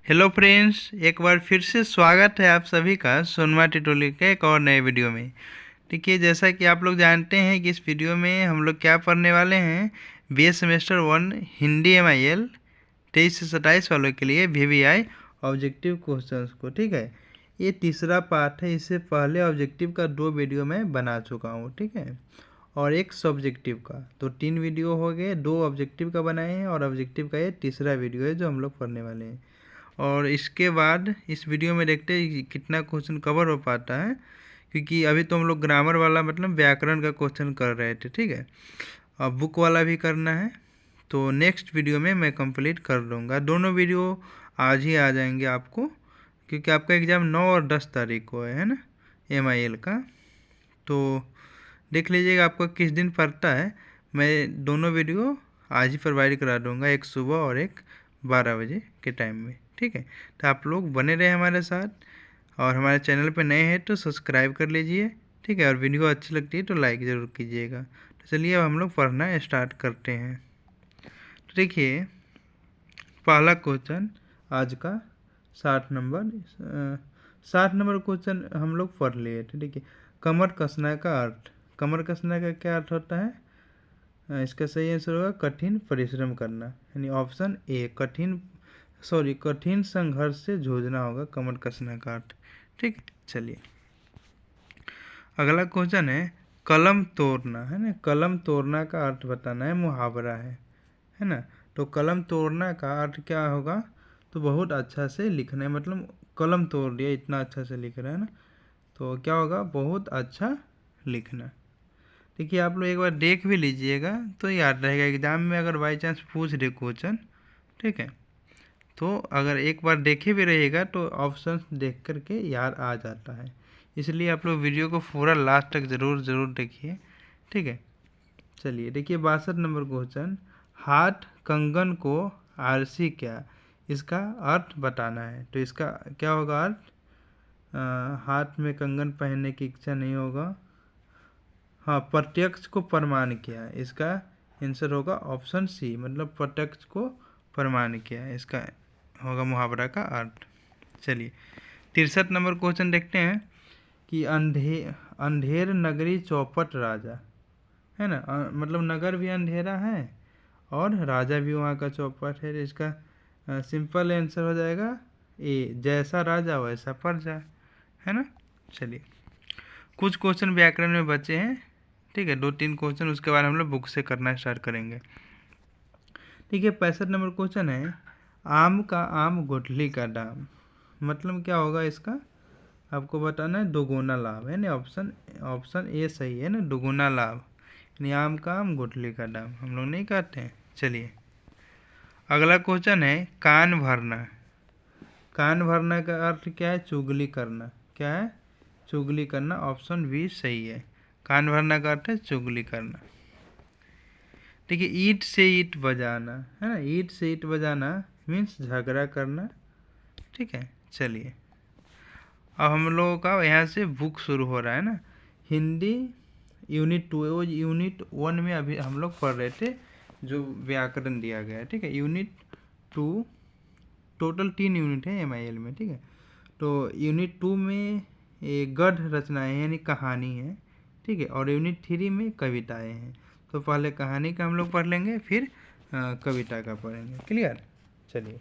Hello friends, एक बार फिर से स्वागत है आप सभी का सोनमा ट्यूटोरियल के एक और नए वीडियो में। देखिए, जैसा कि आप लोग जानते हैं कि इस वीडियो में हम लोग क्या पढ़ने वाले हैं। बीए सेमेस्टर 1 हिंदी एमआईएल 23 से 27 वालों के लिए वीवीआई ऑब्जेक्टिव क्वेश्चंस को। ठीक है, ये तीसरा पार्ट है। इससे पहले ऑब्जेक्टिव का 2 वीडियो मैं बना चुका हूँ, ठीक है, और एक सब्जेक्टिव का। तो 3 वीडियो हो गए, 2 ऑब्जेक्टिव का बनाए हैं और ऑब्जेक्टिव का ये तीसरा वीडियो है जो हम लोग पढ़ने वाले हैं। और इसके बाद इस वीडियो में देखते हैं कि कितना क्वेश्चन कवर हो पाता है, क्योंकि अभी तो हम लोग ग्रामर वाला मतलब व्याकरण का क्वेश्चन कर रहे थे। ठीक है, अब बुक वाला भी करना है, तो नेक्स्ट वीडियो में मैं कंप्लीट कर लूँगा। दोनों वीडियो आज ही आ जाएंगे आपको, क्योंकि आपका एग्ज़ाम 9 और 10 तारीख को है ना, एमआईएल का। तो देख लीजिएगा आपको किस दिन पड़ता है। मैं दोनों वीडियो आज ही प्रोवाइड करा दूँगा, एक सुबह और एक 12 बजे के टाइम में। ठीक है, तो आप लोग बने रहे हमारे साथ, और हमारे चैनल पे नए हैं तो सब्सक्राइब कर लीजिए। ठीक है, और वीडियो अच्छी लगती है तो लाइक ज़रूर कीजिएगा। तो चलिए अब हम लोग पढ़ना स्टार्ट करते हैं। तो देखिए, पहला क्वेश्चन आज का 60 नंबर क्वेश्चन हम लोग पढ़ लिए थे। ठीक है, कमर कसना का अर्थ। कमर कसना का क्या अर्थ होता है? इसका सही आंसर होगा कठिन परिश्रम करना, यानी ऑप्शन ए कठिन संघर्ष से जूझना होगा कमर कसना का अर्थ। ठीक, चलिए अगला क्वेश्चन है कलम तोड़ना, है ना। कलम तोड़ना का अर्थ बताना है, मुहावरा है ना। तो कलम तोड़ना का अर्थ क्या होगा? तो बहुत अच्छा से लिखना है, मतलब कलम तोड़ दिया, इतना अच्छा से लिख रहा है ना, तो क्या होगा? बहुत अच्छा लिखना। देखिए, आप लोग एक बार देख भी लीजिएगा तो याद रहेगा एग्जाम में, अगर बाई चांस पूछ दे क्वेश्चन। ठीक है, तो अगर एक बार देखे भी रहिएगा तो ऑप्शन देख करके याद आ जाता है। इसलिए आप लोग वीडियो को पूरा लास्ट तक ज़रूर देखिए। ठीक है, चलिए देखिए 62 नंबर क्वेश्चन, हाथ कंगन को आरसी क्या, इसका अर्थ बताना है। तो इसका क्या होगा अर्थ? हाथ में कंगन पहनने की इच्छा नहीं होगा। हाँ, प्रत्यक्ष को प्रमाण किया है, इसका आंसर होगा ऑप्शन सी, मतलब प्रत्यक्ष को प्रमाण किया है, इसका होगा मुहावरा का अर्थ। चलिए 63 नंबर क्वेश्चन देखते हैं कि अंधेर नगरी चौपट राजा, है ना। मतलब नगर भी अंधेरा है और राजा भी वहाँ का चौपट है। इसका सिंपल आंसर हो जाएगा ए, जैसा राजा वैसा प्रजा, है ना। चलिए कुछ क्वेश्चन व्याकरण में बचे हैं। ठीक है, 2-3 क्वेश्चन, उसके बाद हम लोग बुक से करना स्टार्ट करेंगे। ठीक है, 65 नंबर क्वेश्चन है आम का आम गुठली का दाम। मतलब क्या होगा इसका? आपको बताना है दोगुना लाभ, है ना। ऑप्शन ए सही है ना, दोगुना लाभ, यानी आम का आम गुठली का दाम हम लोग नहीं कहते हैं। चलिए अगला क्वेश्चन है कान भरना। कान भरना का अर्थ क्या है? चुगली करना। क्या है? चुगली करना, ऑप्शन बी सही है। कान भरना का अर्थ है चुगली करना। देखिए ईंट से ईंट बजाना, है ना। ईंट से ईंट बजाना मीन्स झगड़ा करना। ठीक है, चलिए अब हम लोगों का यहाँ से बुक शुरू हो रहा है ना। हिंदी यूनिट 2, वो यूनिट 1 में अभी हम लोग पढ़ रहे थे जो व्याकरण दिया गया है। ठीक है, यूनिट 2 टोटल 3 यूनिट है एमआईएल में। ठीक है, तो यूनिट 2 में ये गद्य रचनाएं यानी कहानी है। ठीक है, और यूनिट 3 में कविताएं हैं। तो पहले कहानी का हम लोग पढ़ लेंगे, फिर कविता का पढ़ेंगे। क्लियर? चलिए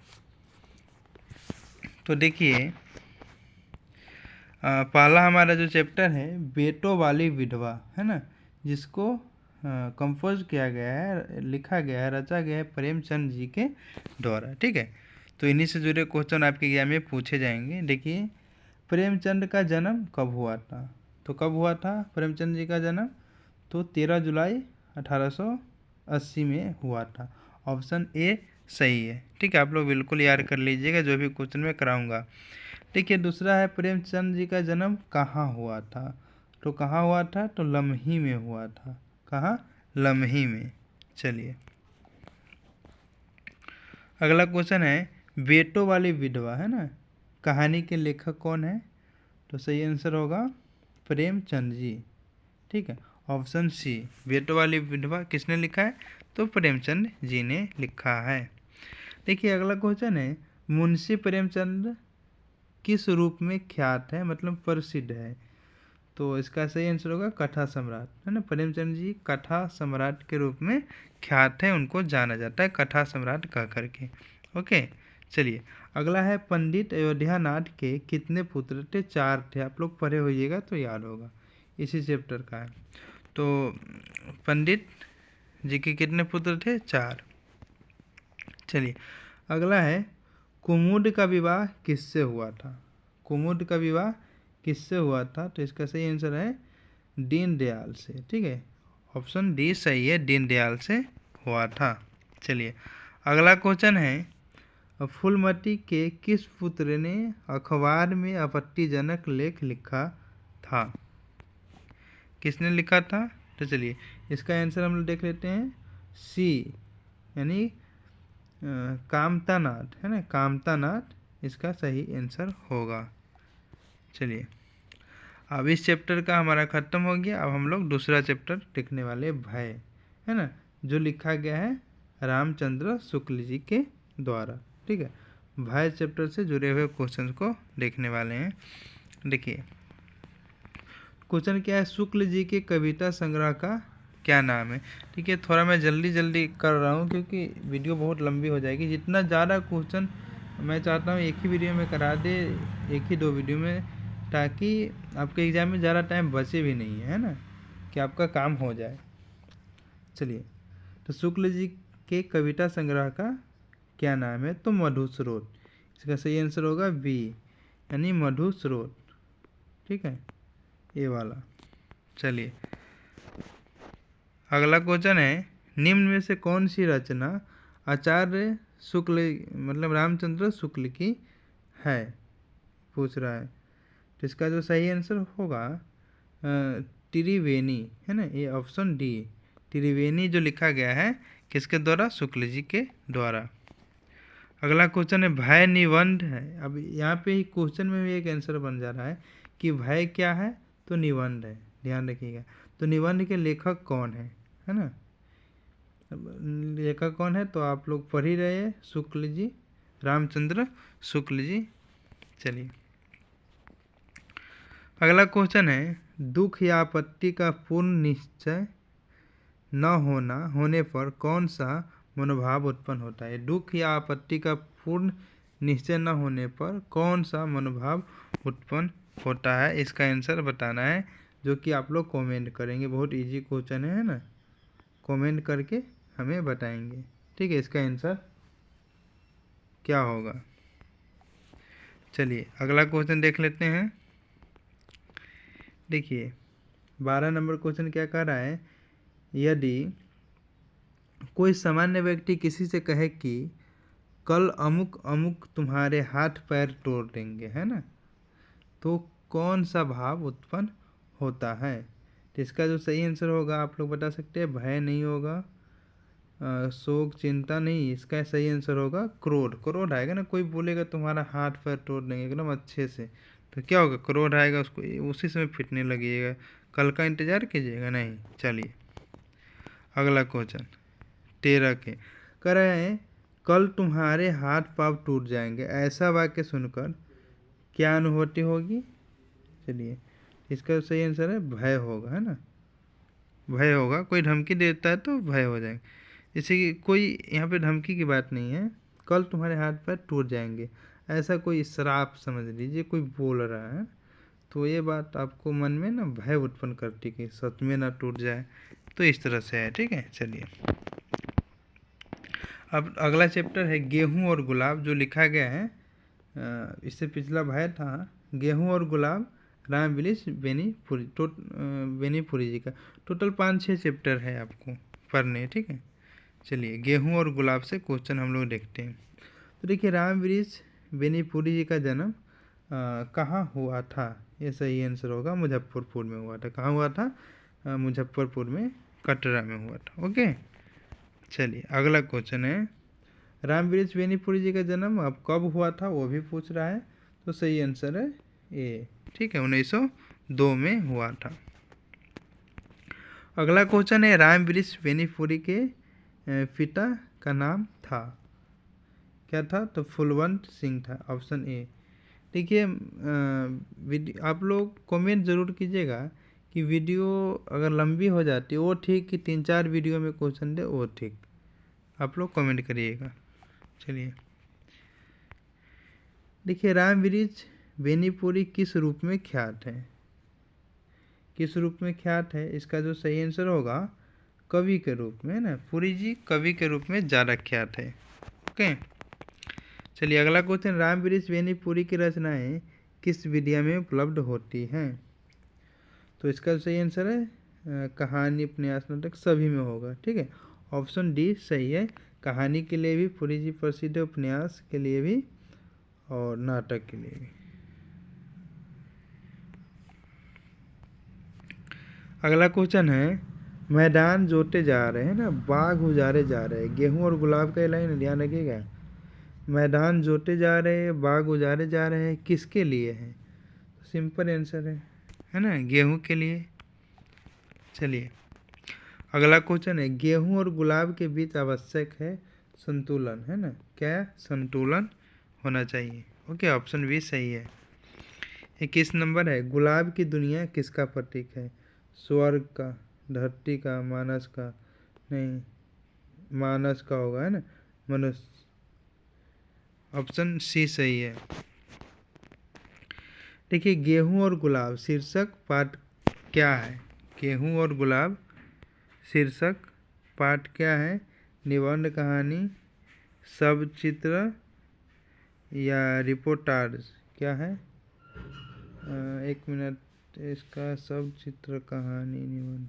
तो देखिए पहला हमारा जो चैप्टर है बेटों वाली विधवा, है ना, जिसको कंपोज किया गया है, लिखा गया है, रचा गया है प्रेमचंद जी के द्वारा। ठीक है, तो इन्हीं से जुड़े क्वेश्चन आपके एग्जाम में पूछे जाएंगे। देखिए प्रेमचंद का जन्म कब हुआ था? तो कब हुआ था प्रेमचंद जी का जन्म? तो 13 जुलाई 1880 में हुआ था। ऑप्शन ए सही है। ठीक है, आप लोग बिल्कुल याद कर लीजिएगा जो भी क्वेश्चन मैं कराऊंगा। देखिए दूसरा है प्रेमचंद जी का जन्म कहाँ हुआ था? तो कहाँ हुआ था? तो लम्ही में हुआ था। कहाँ? लम्ही में। चलिए अगला क्वेश्चन है बेटों वाली विधवा, है ना, कहानी के लेखक कौन है? तो सही आंसर होगा प्रेमचंद जी। ठीक है, ऑप्शन सी बेटों वाली विधवा किसने लिखा है? तो प्रेमचंद जी ने लिखा है। देखिए अगला क्वेश्चन है मुंशी प्रेमचंद किस रूप में ख्यात है, मतलब प्रसिद्ध है? तो इसका सही आंसर होगा कथा सम्राट, है ना। प्रेमचंद जी कथा सम्राट के रूप में ख्यात है, उनको जाना जाता है कथा सम्राट कह करके। ओके, चलिए अगला है पंडित अयोध्यानाथ के कितने पुत्र थे? 4 थे। आप लोग पढ़े होइएगा तो याद होगा, इसी चैप्टर का है। तो पंडित जी के कितने पुत्र थे? 4। चलिए अगला है कुमुद का विवाह किससे हुआ था? कुमुद का विवाह किससे हुआ था? तो इसका सही आंसर है दीनदयाल से। ठीक है, ऑप्शन डी सही है, दीनदयाल से हुआ था। चलिए अगला क्वेश्चन है फूलमती के किस पुत्र ने अखबार में आपत्तिजनक लेख लिखा था? किसने लिखा था? तो चलिए इसका आंसर हम लोग देख लेते हैं। सी यानी कामतानाथ, है ना, कामतानाथ इसका सही आंसर होगा। चलिए अब इस चैप्टर का हमारा ख़त्म हो गया। अब हम लोग दूसरा चैप्टर देखने वाले भय, है ना, जो लिखा गया है रामचंद्र शुक्ल जी के द्वारा। ठीक है, भय चैप्टर से जुड़े हुए क्वेश्चन को देखने वाले हैं। देखिए क्वेश्चन क्या है, शुक्ल जी के कविता संग्रह का क्या नाम है? ठीक है, थोड़ा मैं जल्दी कर रहा हूँ क्योंकि वीडियो बहुत लंबी हो जाएगी। जितना ज़्यादा क्वेश्चन मैं चाहता हूँ एक ही वीडियो में करा दे, एक ही 2 वीडियो में, ताकि आपके एग्ज़ाम में ज़्यादा टाइम बचे भी नहीं है ना, कि आपका काम हो जाए। चलिए तो शुक्ल जी के कविता संग्रह का क्या नाम है? तो मधुस्रोत। इसका सही आंसर होगा बी, यानी मधुस्रोत। ठीक है, ये वाला। चलिए अगला क्वेश्चन है निम्न में से कौन सी रचना आचार्य शुक्ल मतलब रामचंद्र शुक्ल की है? पूछ रहा है। तो इसका जो सही आंसर होगा त्रिवेणी, है ना, ये ऑप्शन डी, त्रिवेणी जो लिखा गया है किसके द्वारा? शुक्ल जी के द्वारा। अगला क्वेश्चन है भय निबंध है। अब यहाँ पे ही क्वेश्चन में भी एक आंसर बन जा रहा है कि भय क्या है? तो निबंध है, ध्यान रखिएगा। तो निबंध के लेखक कौन है ना, लेखक कौन है? तो आप लोग पढ़ ही रहे हैं, शुक्ल जी, रामचंद्र शुक्ल जी। चलिए अगला क्वेश्चन है दुख या आपत्ति का पूर्ण निश्चय न होने पर कौन सा मनोभाव उत्पन्न होता है? दुख या आपत्ति का पूर्ण निश्चय न होने पर कौन सा मनोभाव उत्पन्न होता है? इसका आंसर बताना है, जो कि आप लोग कमेंट करेंगे। बहुत इजी क्वेश्चन है ना, कमेंट करके हमें बताएंगे। ठीक है, इसका आंसर क्या होगा? चलिए अगला क्वेश्चन देख लेते हैं। देखिए 12 नंबर क्वेश्चन क्या कह रहा है, यदि कोई सामान्य व्यक्ति किसी से कहे कि कल अमुक अमुक तुम्हारे हाथ पैर तोड़ देंगे, है ना, तो कौन सा भाव उत्पन्न होता है? तो इसका जो सही आंसर होगा आप लोग बता सकते हैं। भय नहीं होगा, शोक चिंता नहीं, इसका सही आंसर होगा क्रोध। क्रोध आएगा ना, कोई बोलेगा तुम्हारा हाथ पैर तोड़ देंगे एकदम अच्छे से, तो क्या होगा? क्रोध आएगा, उसको उसी समय फिटने लगेगा, कल का इंतजार कीजिएगा नहीं। चलिए अगला क्वेश्चन 13 के कह रहे हैं कल तुम्हारे हाथ पांव टूट जाएंगे, ऐसा वाक्य सुनकर क्या अनुभूति होगी? चलिए इसका सही आंसर है भय होगा, है ना, भय होगा। कोई धमकी देता है तो भय हो जाएगा। जैसे कि कोई यहाँ पे धमकी की बात नहीं है, कल तुम्हारे हाथ पैर टूट जाएंगे, ऐसा कोई श्राप समझ लीजिए कोई बोल रहा है, तो ये बात आपको मन में ना भय उत्पन्न करती कि सच में ना टूट जाए, तो इस तरह से है। ठीक है, चलिए अब अगला चैप्टर है गेहूं और गुलाब, जो लिखा गया है इससे पिछला भय था गेहूं और गुलाब, राम विलिस बेनीपुरी जी का। टोटल 5-6 चैप्टर है आपको पढ़ने। ठीक है, चलिए गेहूं और गुलाब से क्वेश्चन हम लोग देखते हैं। तो देखिए राम विलिस बेनीपुरी जी का जन्म कहाँ हुआ था? ये सही आंसर होगा मुजफ्फरपुर में हुआ था। कहाँ हुआ था? मुजफ्फरपुर में, कटरा में हुआ था। ओके, चलिए अगला क्वेश्चन है राम वृक्ष बेनीपुरी जी का जन्म अब कब हुआ था, वो भी पूछ रहा है। तो सही आंसर है ए। ठीक है, 1902 में हुआ था। अगला क्वेश्चन है राम वृक्ष बेनीपुरी के पिता का नाम था, क्या था? तो फुलवंत सिंह था, ऑप्शन ए। देखिए आप लोग कमेंट ज़रूर कीजिएगा कि वीडियो अगर लंबी हो जाती है वो ठीक, कि 3-4 वीडियो में क्वेश्चन दे वो ठीक, आप लोग कमेंट करिएगा। चलिए देखिए, राम वृक्ष बेनीपुरी किस रूप में ख्यात है? किस रूप में ख्यात है? इसका जो सही आंसर होगा कवि के रूप में, है ना। पुरी जी कवि के रूप में ज़्यादा ख्यात है। ओके, चलिए अगला क्वेश्चन, राम वृक्ष बेनीपुरी की रचनाएं किस विधा में उपलब्ध होती हैं? तो इसका सही आंसर है कहानी, उपन्यास, नाटक सभी में होगा। ठीक है, ऑप्शन डी सही है। कहानी के लिए भी पुरी जी प्रसिद्ध है, उपन्यास के लिए भी और नाटक के लिए भी। अगला क्वेश्चन है, मैदान जोते जा रहे हैं ना, बाग उजारे जा रहे हैं, गेहूं और गुलाब का लाइन ध्यान रखिएगा। मैदान जोते जा रहे हैं, बाग उजारे जा रहे हैं, किसके लिए है? सिंपल आंसर है ना, गेहूं के लिए। चलिए अगला क्वेश्चन है, गेहूं और गुलाब के बीच आवश्यक है संतुलन, है ना। क्या? संतुलन होना चाहिए। ओके, ऑप्शन बी सही है। 21 नंबर है, गुलाब की दुनिया किसका प्रतीक है? स्वर्ग का, धरती का, मानस का? नहीं, मानस का होगा, है ना, मनुष्य। ऑप्शन सी सही है। देखिए, गेहूं और गुलाब शीर्षक पाठ क्या है? गेहूं और गुलाब शीर्षक पाठ क्या है? निबंध, कहानी, सब चित्र या रिपोर्टाज? क्या है? एक मिनट, इसका सब चित्र, कहानी, निबंध?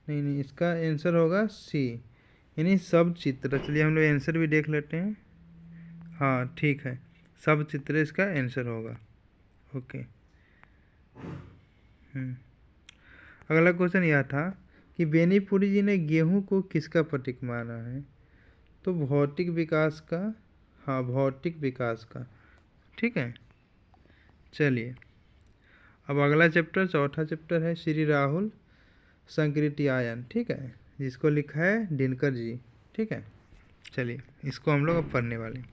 नहीं नहीं, इसका आंसर होगा सी, यानी सब चित्र। चलिए हम लोग आंसर भी देख लेते हैं। हाँ ठीक है, सब चित्र इसका आंसर होगा। ओके। अगला क्वेश्चन यह था कि बेनीपुरी जी ने गेहूं को किसका प्रतीक माना है? तो भौतिक विकास का। हाँ, भौतिक विकास का। ठीक है, चलिए अब अगला चैप्टर, चौथा चैप्टर है श्री राहुल संकृत्यायन। ठीक है, जिसको लिखा है दिनकर जी। ठीक है, चलिए इसको हम लोग अब पढ़ने वाले हैं।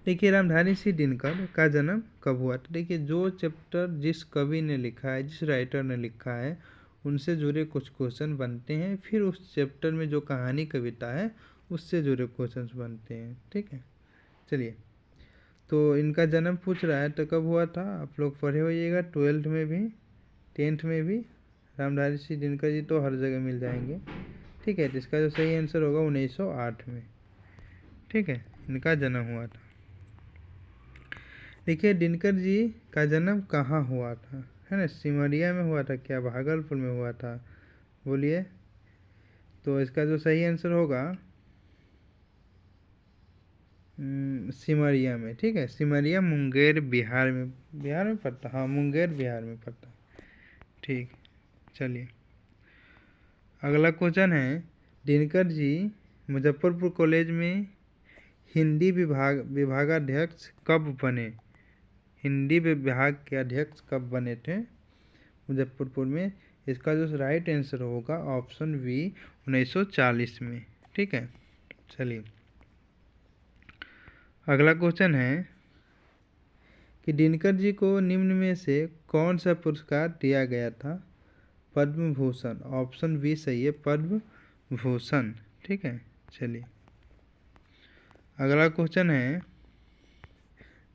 देखिए, रामधारी सिंह दिनकर का जन्म कब हुआ? तो देखिए, जो चैप्टर जिस कवि ने लिखा है, जिस राइटर ने लिखा है, उनसे जुड़े कुछ क्वेश्चन बनते हैं, फिर उस चैप्टर में जो कहानी, कविता है, उससे जुड़े क्वेश्चन बनते हैं। ठीक है, चलिए तो इनका जन्म पूछ रहा है तो कब हुआ था? आप लोग पढ़े होइएगा 12th में भी, 10th में भी। रामधारी सिंह दिनकर जी तो हर जगह मिल जाएंगे। ठीक है, तो इसका जो सही आंसर होगा 1908 में। ठीक है, इनका जन्म हुआ था। देखिए, दिनकर जी का जन्म कहाँ हुआ था, है ना? सिमरिया में हुआ था क्या, भागलपुर में हुआ था? बोलिए। तो इसका जो सही आंसर होगा सिमरिया में। ठीक है, सिमरिया मुंगेर बिहार में, बिहार में पड़ता। हाँ, मुंगेर बिहार में पड़ता। ठीक, चलिए अगला क्वेश्चन है, दिनकर जी मुजफ्फरपुर कॉलेज में हिंदी विभागाध्यक्ष कब बने? हिंदी विभाग के अध्यक्ष कब बने थे मुजफ्फरपुर में? इसका जो राइट आंसर होगा ऑप्शन बी 1940 में। ठीक है, चलिए अगला क्वेश्चन है कि दिनकर जी को निम्न में से कौन सा पुरस्कार दिया गया था? पद्म भूषण। ऑप्शन बी सही है, पद्म भूषण। ठीक है, चलिए अगला क्वेश्चन है,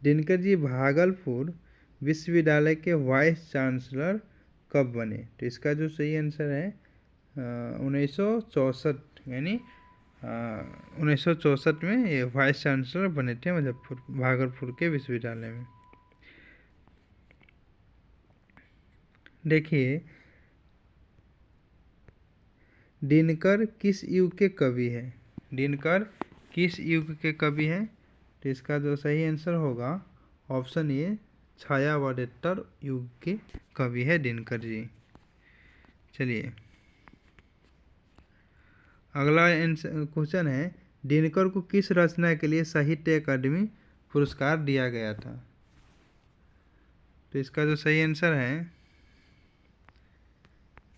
दिनकर जी भागलपुर विश्वविद्यालय के वाइस चांसलर कब बने? तो इसका जो सही आंसर है 1964, यानी 1964 में ये वाइस चांसलर बने थे भागलपुर के विश्वविद्यालय में। देखिए, दिनकर किस युग के कवि हैं? दिनकर किस युग के कवि हैं? तो इसका जो सही आंसर होगा ऑप्शन ए, छायावरोत्तर युग के कवि है दिनकर जी। चलिए अगला क्वेश्चन है, दिनकर को किस रचना के लिए साहित्य अकादमी पुरस्कार दिया गया था? तो इसका जो सही आंसर है,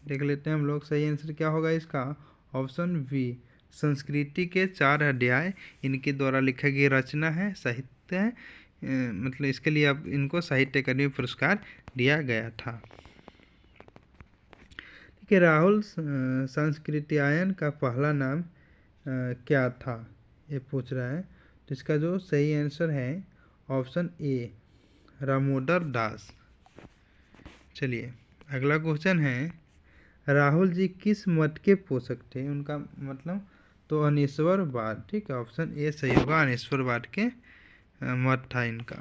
देख लेते हैं हम लोग, सही आंसर क्या होगा इसका? ऑप्शन बी, संस्कृति के 4 अध्याय इनके द्वारा लिखा गया रचना है, साहित्य है। मतलब इसके लिए अब इनको साहित्य अकादमी पुरस्कार दिया गया था। ठीक है, राहुल सांस्कृत्यायन का पहला नाम क्या था, ये पूछ रहा है। तो इसका जो सही आंसर है ऑप्शन ए, रामोदर दास। चलिए अगला क्वेश्चन है, राहुल जी किस मत के पोषक थे, उनका मतलब तो अनीश्वरवाद। ठीक है, ऑप्शन ए सही होगा, अनीश्वरवाद के मत था इनका।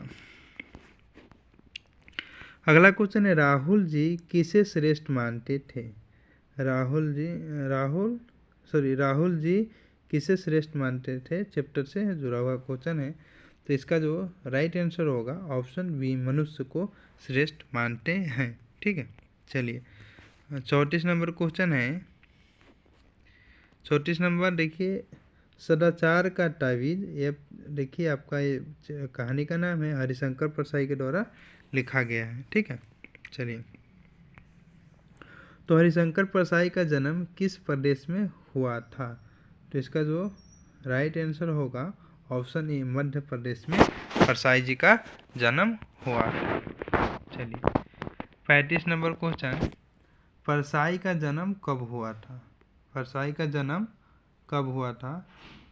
अगला क्वेश्चन है, राहुल जी किसे श्रेष्ठ मानते थे। राहुल जी किसे श्रेष्ठ मानते थे, चैप्टर से जुड़ा हुआ क्वेश्चन है। तो इसका जो राइट आंसर होगा ऑप्शन बी, मनुष्य को श्रेष्ठ मानते हैं। ठीक है, चलिए 34 नंबर क्वेश्चन है। 34 नंबर देखिए, सदाचार का तावीज, ये देखिए आपका ये कहानी का नाम है, हरिशंकर परसाई के द्वारा लिखा गया है। ठीक है, चलिए तो हरिशंकर परसाई का जन्म किस प्रदेश में हुआ था। तो इसका जो राइट आंसर होगा ऑप्शन ए, मध्य प्रदेश में परसाई जी का जन्म हुआ था। चलिए 35 नंबर क्वेश्चन, परसाई का जन्म कब हुआ था। परसाई का जन्म कब हुआ था।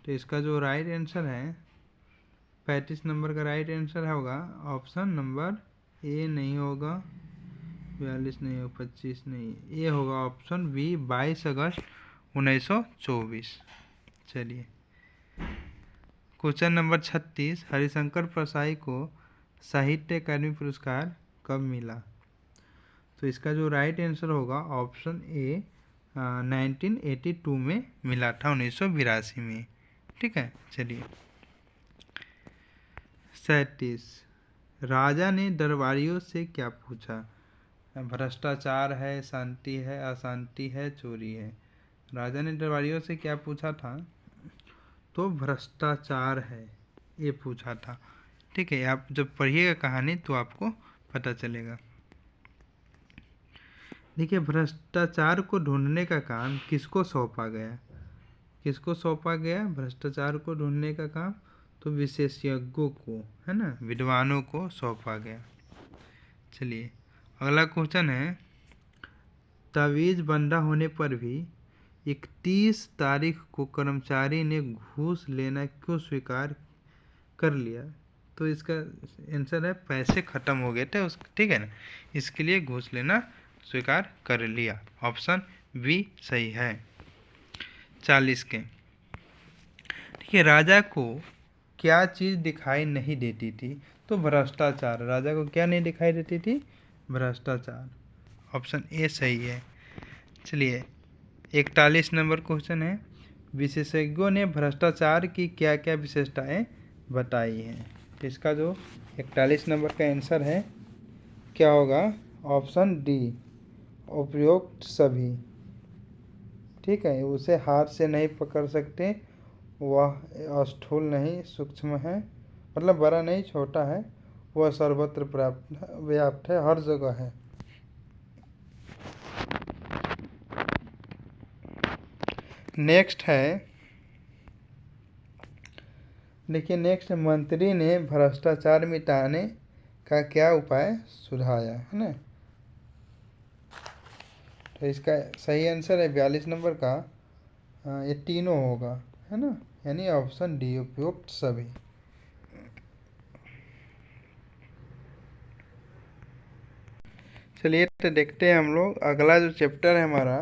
तो इसका जो राइट आंसर है 35 नंबर का राइट आंसर होगा ऑप्शन नंबर ए, नहीं होगा 42 नहीं होगा, 25 नहीं, ये होगा ऑप्शन बी, 22 अगस्त 1924। चलिए क्वेश्चन नंबर 36, हरिशंकर परसाई को साहित्य अकादमी पुरस्कार कब मिला। तो इसका जो राइट आंसर होगा ऑप्शन ए, 1982 में मिला था, 1982 में। ठीक है, चलिए 37, राजा ने दरबारियों से क्या पूछा। भ्रष्टाचार है, शांति है, अशांति है, चोरी है। राजा ने दरबारियों से क्या पूछा था, तो भ्रष्टाचार है, ये पूछा था। ठीक है, आप जब पढ़िएगा कहानी तो आपको पता चलेगा। देखिए भ्रष्टाचार को ढूंढने का काम किसको सौंपा गया, किसको सौंपा गया भ्रष्टाचार को ढूंढने का काम, तो विशेषज्ञों को, है ना, विद्वानों को सौंपा गया। चलिए अगला क्वेश्चन है, तावीज बंधा होने पर भी 31 तारीख को कर्मचारी ने घूस लेना क्यों स्वीकार कर लिया। तो इसका आंसर है पैसे खत्म हो गए थे उस, ठीक है ना, इसके लिए घूस लेना स्वीकार कर लिया। ऑप्शन बी सही है। 40 के, ठीक है, राजा को क्या चीज़ दिखाई नहीं देती थी। तो भ्रष्टाचार, राजा को क्या नहीं दिखाई देती थी, भ्रष्टाचार। ऑप्शन ए सही है। चलिए 41 नंबर क्वेश्चन है, विशेषज्ञों ने भ्रष्टाचार की क्या क्या विशेषताएं बताई हैं। तो इसका जो 41 नंबर का आंसर है क्या होगा, ऑप्शन डी, उपयुक्त सभी। ठीक है, उसे हाथ से नहीं पकड़ सकते, वह स्थूल नहीं सूक्ष्म है, मतलब बड़ा नहीं छोटा है, वह सर्वत्र व्याप्त है, हर जगह है। नेक्स्ट है, देखिए नेक्स्ट, मंत्री ने भ्रष्टाचार मिटाने का क्या उपाय सुझाया, है ना। तो इसका सही आंसर है 42 नंबर का, ये तीनों होगा, है ना, यानी ऑप्शन डी, उपयुक्त सभी। चलिए तो देखते हैं हम लोग अगला जो चैप्टर है हमारा,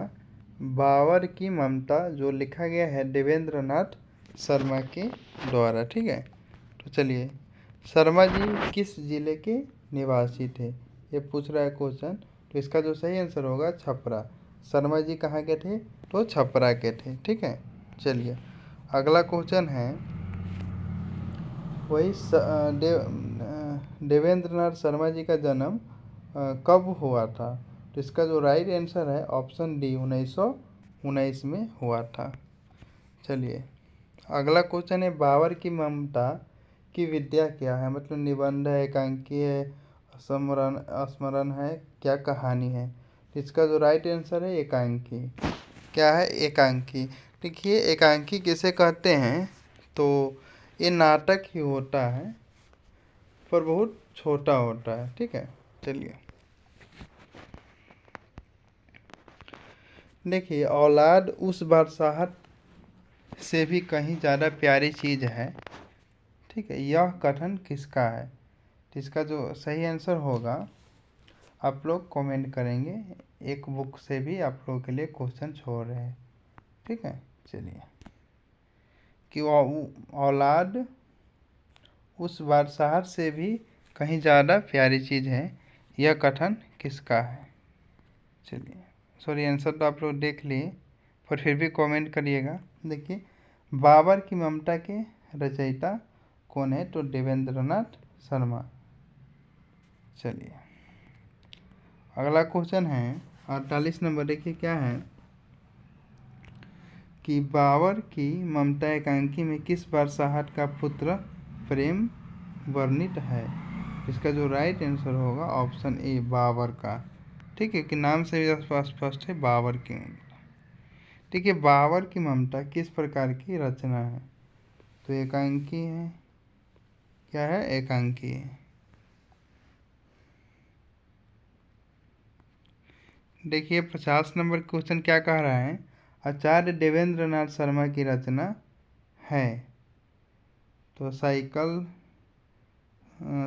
बाबर की ममता, जो लिखा गया है देवेंद्र नाथ शर्मा के द्वारा। ठीक है, तो चलिए, शर्मा जी किस जिले के निवासी थे, ये पूछ रहा है क्वेश्चन। तो इसका जो सही आंसर होगा छपरा। शर्मा जी कहाँ के थे, तो छपरा के थे। ठीक है, चलिए अगला क्वेश्चन है, वही देवेंद्र नाथ शर्मा जी का जन्म कब हुआ था। तो इसका जो राइट आंसर है ऑप्शन डी, 1919 में हुआ था। चलिए अगला क्वेश्चन है, बाबर की ममता की विद्या क्या है, मतलब निबंध है, एकांकी है, स्मरण है, क्या कहानी है। तो इसका जो राइट आंसर है एकांकी। क्या है, एकांकी। देखिए एकांकी किसे कहते हैं, तो ये नाटक ही होता है पर बहुत छोटा होता है। ठीक है, चलिए देखिए, औलाद उस बादशाहत से भी कहीं ज़्यादा प्यारी चीज़ है। ठीक है, यह कथन किसका है? तो इसका जो सही आंसर होगा आप लोग कमेंट करेंगे। एक बुक से भी आप लोगों के लिए क्वेश्चन छोड़ रहे हैं। ठीक है, चलिए कि औलाद उस बादशाहत से भी कहीं ज़्यादा प्यारी चीज़ है, यह कथन किसका है? चलिए, सॉरी आंसर तो आप लोग देख लिए पर फिर भी कमेंट करिएगा। देखिए, बाबर की ममता के रचयिता कौन है? तो देवेंद्रनाथ शर्मा। चलिए अगला क्वेश्चन है 48 नंबर। देखिए क्या है कि बाबर की ममता एकांकी में किस बादशाहत का पुत्र प्रेम वर्णित है? इसका जो राइट आंसर होगा ऑप्शन ए, बाबर का। ठीक है, कि नाम से भी स्पष्ट है बाबर की ममता। ठीक है, बाबर की ममता किस प्रकार की रचना है? तो एकांकी है। क्या है? एकांकी है। देखिए 50 नंबर क्वेश्चन क्या कह रहा है? आचार्य देवेंद्रनाथ शर्मा की रचना है। तो साइकिल,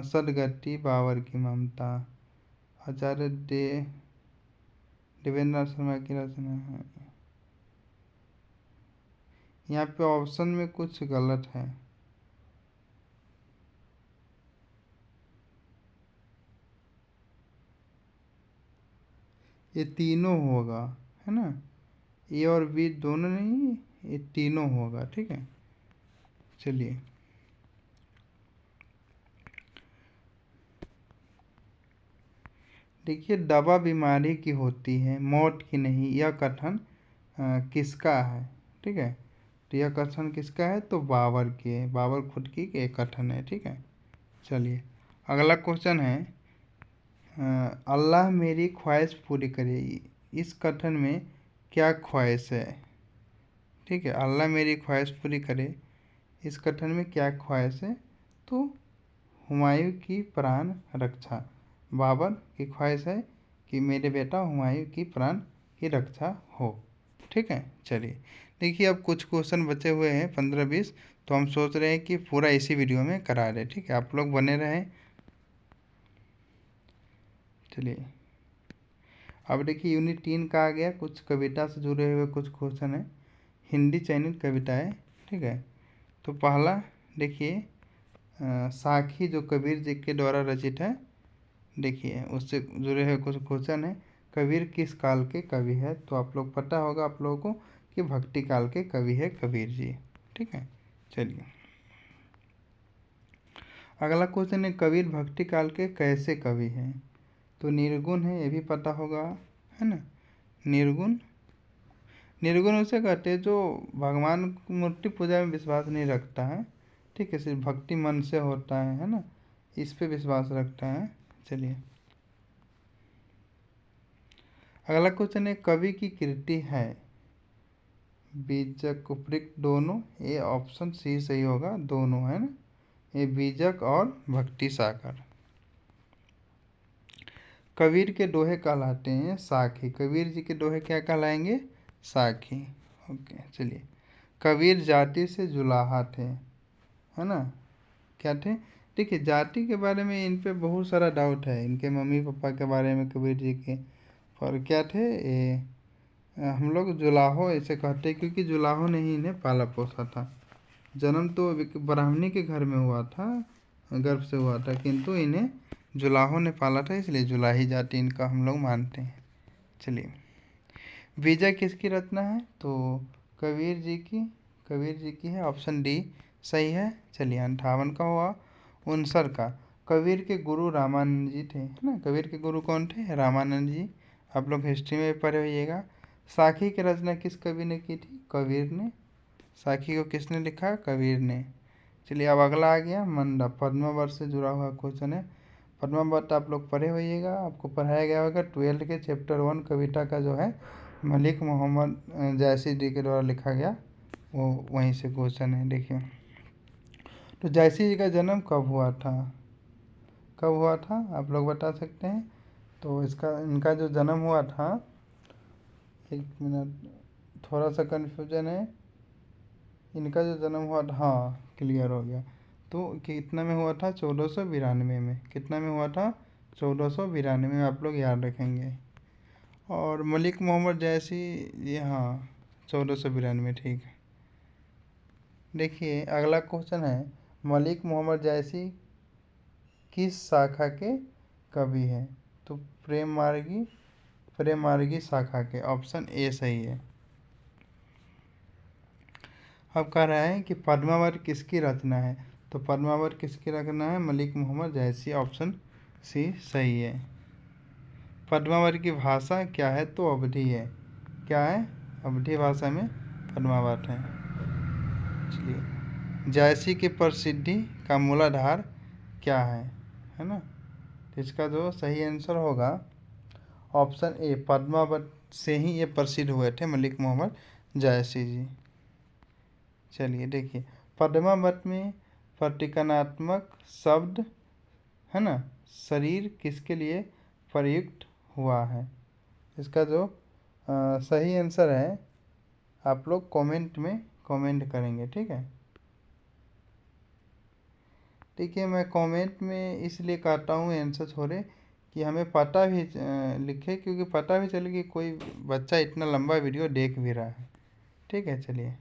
सदगति, बाबर की ममता, आचार्य देवेंद्रनाथ शर्मा की रचना है। यहाँ पे ऑप्शन में कुछ गलत है। ये तीनों होगा, है ना? ए और बी दोनों नहीं, ये तीनों होगा। ठीक है, चलिए देखिए, दवा बीमारी की होती है, मौत की नहीं, यह कथन किसका है? ठीक है, तो यह कथन किसका है? तो बाबर की है। बाबर खुद की एक कथन है। ठीक है, चलिए अगला क्वेश्चन है अल्लाह मेरी ख्वाहिश पूरी करे, इस कथन में क्या ख्वाहिश है? ठीक है, अल्लाह मेरी ख्वाहिश पूरी करे, इस कथन में क्या ख्वाहिश है? तो हुमायूं की प्राण रक्षा। बाबर की ख्वाहिश है कि मेरे बेटा हुमायूं की प्राण की रक्षा हो। ठीक है, चलिए देखिए, अब कुछ क्वेश्चन बचे हुए हैं 15-20, तो हम सोच रहे हैं कि पूरा इसी वीडियो में करा दें। ठीक है, आप लोग बने रहें। चलिए अब देखिए यूनिट 3 का आ गया, कुछ कविता से जुड़े हुए कुछ क्वेश्चन है, हिंदी चयनित कविताएं। ठीक है, तो पहला देखिए साखी जो कबीर जी के द्वारा रचित है। देखिए उससे जुड़े हुए कुछ क्वेश्चन है, कबीर किस काल के कवि है? तो आप लोग पता होगा आप लोगों को कि भक्ति काल के कवि है कबीर जी। ठीक है, चलिए अगला क्वेश्चन है कबीर भक्ति काल के कैसे कवि हैं? तो निर्गुण है, ये भी पता होगा, है ना? निर्गुण, निर्गुण उसे कहते हैं जो भगवान की मूर्ति पूजा में विश्वास नहीं रखता है। ठीक है, सिर्फ भक्ति मन से होता है ना? इस पे विश्वास रखता है। चलिए अगला क्वेश्चन है कवि की कृति है, बीजक उपयुक्त दोनों, ये ऑप्शन सी सही होगा, दोनों, है ना? ये बीजक और भक्ति सागर। कबीर के दोहे कहलाते हैं साखी, कबीर जी के दोहे क्या कहलाएंगे? साखी। ओके, चलिए कबीर जाति से जुलाहा थे, है ना? क्या थे? देखिए जाति के बारे में इन पे बहुत सारा डाउट है, इनके मम्मी पापा के बारे में कबीर जी के, और क्या थे ये, हम लोग जुलाहो ऐसे कहते हैं क्योंकि जुलाहो ने ही इन्हें पाला पोसा था। जन्म तो ब्राह्मणी के घर में हुआ था, गर्भ से हुआ था, किंतु इन्हें जुलाहो ने पाला था, इसलिए जुलाही जाति इनका हम लोग मानते हैं। चलिए बीजा किसकी रचना है? तो कबीर जी की, कबीर जी की है, ऑप्शन डी सही है। चलिए 58 का हुआ। 59 का, कबीर के गुरु रामानंद जी थे, है ना? कबीर के गुरु कौन थे? रामानंद जी। आप लोग हिस्ट्री में पढ़े होइएगा। साखी की रचना किस कवि ने की थी? कबीर ने। साखी को किसने लिखा? कबीर ने। चलिए अब अगला आ गया मंडप, पद्मावत से जुड़ा हुआ क्वेश्चन है। पद्मावत आप लोग पढ़े होइएगा, आपको पढ़ाया गया होगा 12th के चैप्टर 1 कविता का जो है मलिक मोहम्मद जैसी जी के द्वारा लिखा गया वो वहीं से क्वेश्चन है। देखिए, तो जयसी जी का जन्म कब हुआ था? कब हुआ था आप लोग बता सकते हैं? तो इनका जो जन्म हुआ था, 1 मिनट, थोड़ा सा कन्फ्यूजन है। इनका जो जन्म हुआ था, हाँ क्लियर हो गया। तो कितना में हुआ था? 1492 में। कितना में हुआ था? 1492 में, आप लोग याद रखेंगे। और मलिक मोहम्मद जैसी, ये हाँ 1492, ठीक है। देखिए अगला क्वेश्चन है, मलिक मोहम्मद जैसी किस शाखा के कवि हैं? तो प्रेम मार्गी शाखा के, ऑप्शन ए सही है। अब कह रहा है कि पद्मावत किसकी रचना है? तो पद्मावत किसकी रचना है? मलिक मोहम्मद जैसी, ऑप्शन सी सही है। पद्मावत की भाषा क्या है? तो अवधी है। क्या है? अवधी भाषा में पद्मावत है। चलिए, जैसी की प्रसिद्धि का मूलाधार क्या है ना? तो इसका जो सही आंसर होगा ऑप्शन ए, पद्मावत से ही ये प्रसिद्ध हुए थे मलिक मोहम्मद जयसी जी। चलिए देखिए, पद्मावत में प्रतीकात्मक शब्द है ना, शरीर किसके लिए प्रयुक्त हुआ है? इसका जो सही आंसर है, आप लोग कमेंट में कमेंट करेंगे, ठीक है। देखिए, मैं कमेंट में इसलिए कहता हूँ आंसर छोड़े कि हमें पता भी लिखे, क्योंकि पता भी चले कि कोई बच्चा इतना लंबा वीडियो देख भी रहा है, ठीक है। चलिए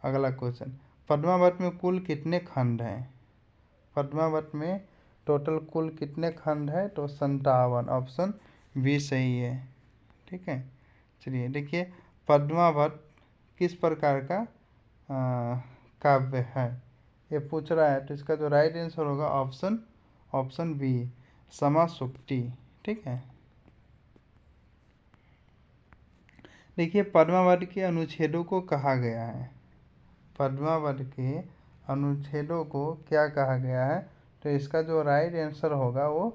अगला क्वेश्चन, पद्मावत में कुल कितने खंड हैं? पद्मावत में टोटल कुल कितने खंड है? तो 57, ऑप्शन बी सही है, ठीक है। चलिए देखिए, पद्मावत किस प्रकार का काव्य है, ये पूछ रहा है। तो इसका जो राइट आंसर होगा ऑप्शन बी, समासूक्ति, ठीक है। देखिए, पद्मावत के अनुच्छेदों को कहा गया है, पद्मावत के अनुच्छेदों को क्या कहा गया है? तो इसका जो राइट आंसर होगा वो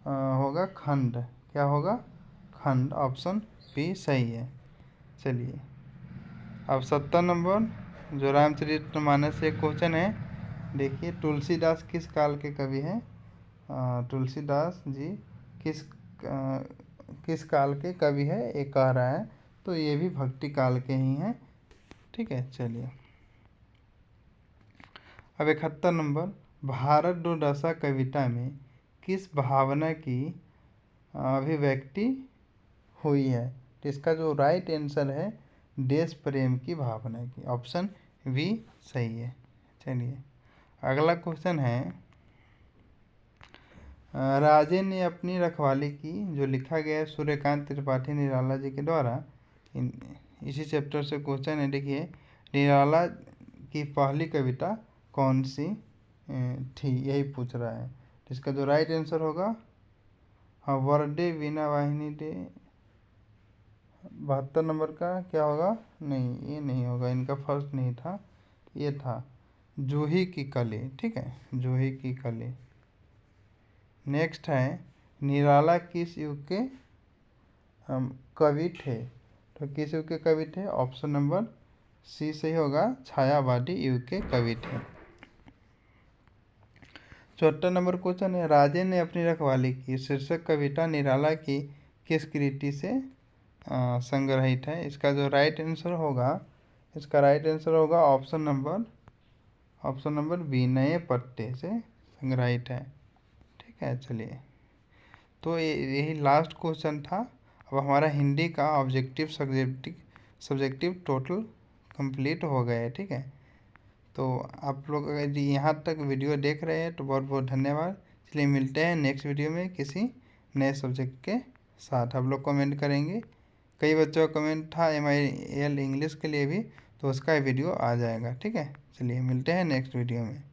होगा खंड। क्या होगा? खंड, ऑप्शन बी सही है। चलिए अब 70 नंबर जो रामचरितमानस से क्वेश्चन है। देखिए, तुलसीदास किस काल के कवि हैं? तुलसीदास जी किस काल के कवि है ये कह रहा है। तो ये भी भक्ति काल के ही हैं, ठीक है। चलिए अब 71 नंबर, भारत दुर्दशा कविता में किस भावना की अभिव्यक्ति हुई है? तो इसका जो राइट आंसर है देश प्रेम की भावना की, ऑप्शन बी सही है। चलिए अगला क्वेश्चन है, राजे ने अपनी रखवाली की, जो लिखा गया है सूर्यकांत त्रिपाठी निराला जी के द्वारा। इसी चैप्टर से क्वेश्चन है। देखिए, निराला की पहली कविता कौन सी थी, यही पूछ रहा है। तो इसका जो राइट आंसर होगा, हाँ, वरदे वीणा वाहिनी दे। 72 नंबर का क्या होगा? नहीं, ये नहीं होगा, इनका फर्स्ट नहीं था, ये था जूही की कली, ठीक है, जूही की कली। नेक्स्ट है, निराला किस युग के कवि थे? तो किस युग के कवि थे? ऑप्शन नंबर सी सही होगा, छायावादी युग के कवि थे। 74 नंबर क्वेश्चन है, राजे ने अपनी रखवाली की शीर्षक कविता निराला की किस कृति से संग्रहित है? इसका जो राइट आंसर होगा ऑप्शन नंबर बी, नए पत्ते से संग्रहित है, ठीक है। चलिए, तो यही लास्ट क्वेश्चन था। अब हमारा हिंदी का ऑब्जेक्टिव सब्जेक्टिव टोटल कंप्लीट हो गया है, ठीक है। तो आप लोग अगर यहाँ तक वीडियो देख रहे हैं तो बहुत बहुत धन्यवाद। चलिए मिलते हैं नेक्स्ट वीडियो में किसी नए सब्जेक्ट के साथ। आप लोग कमेंट करेंगे, कई बच्चों का कमेंट था MIL इंग्लिश के लिए भी, तो उसका वीडियो आ जाएगा, ठीक है। चलिए मिलते हैं नेक्स्ट वीडियो में।